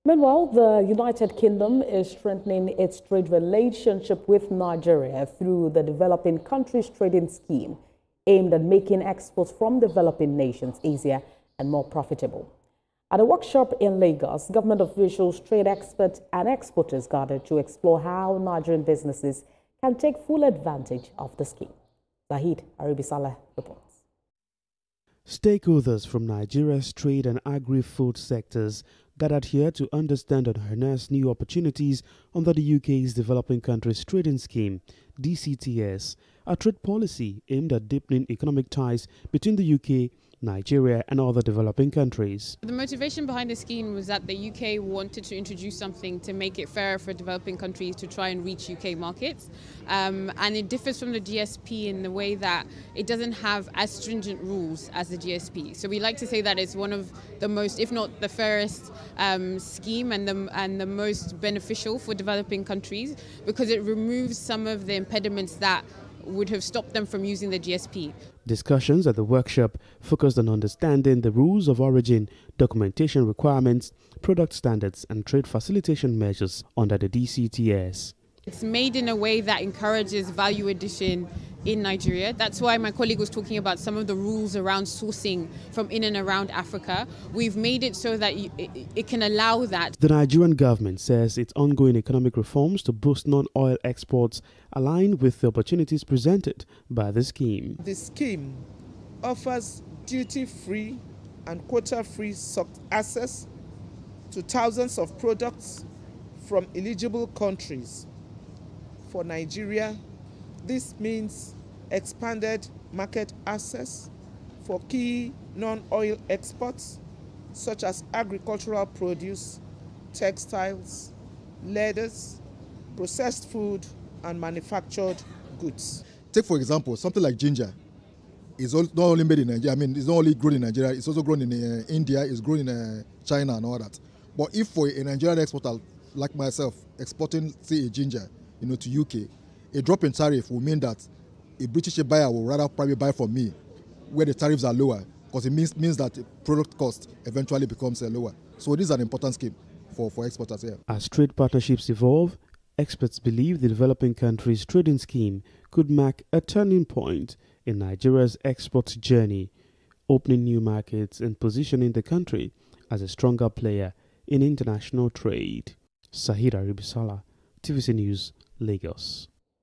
Meanwhile, the United Kingdom is strengthening its trade relationship with Nigeria through the Developing Countries Trading Scheme, aimed at making exports from developing nations easier and more profitable. At a workshop in Lagos, government officials, trade experts, and exporters gathered to explore how Nigerian businesses can take full advantage of the scheme. Zahid Aribisala reports. Stakeholders from Nigeria's trade and agri-food sectors gathered here to understand and harness new opportunities under the UK's Developing Countries Trading Scheme, DCTS, a trade policy aimed at deepening economic ties between the UK, Nigeria and other developing countries. The motivation behind the scheme was that the UK wanted to introduce something to make it fairer for developing countries to try and reach UK markets. And it differs from the GSP in the way that it doesn't have as stringent rules as the GSP. So we like to say that it's one of the most, if not the fairest scheme and the most beneficial for developing countries, because it removes some of the impediments that would have stopped them from using the GSP. Discussions at the workshop focused on understanding the rules of origin, documentation requirements, product standards and trade facilitation measures under the DCTS. It's made in a way that encourages value addition in Nigeria. That's why my colleague was talking about some of the rules around sourcing from in and around Africa. We've made it so that it can allow that. The Nigerian government says its ongoing economic reforms to boost non-oil exports align with the opportunities presented by the scheme. The scheme offers duty-free and quota-free access to thousands of products from eligible countries. For Nigeria, this means expanded market access for key non-oil exports such as agricultural produce, textiles, leathers, processed food, and manufactured goods. Take, for example, something like ginger. It's not only made in Nigeria, it's not only grown in Nigeria, it's also grown in India, it's grown in China and all that. But if for a Nigerian exporter like myself, exporting, say, a ginger, to UK, a drop in tariff will mean that a British buyer will rather probably buy from me where the tariffs are lower, because it means that the product cost eventually becomes lower. So this is an important scheme for exporters here. As trade partnerships evolve, experts believe the Developing Countries Trading Scheme could mark a turning point in Nigeria's export journey, opening new markets and positioning the country as a stronger player in international trade. Zahid Aribisala, TVC News, Lagos.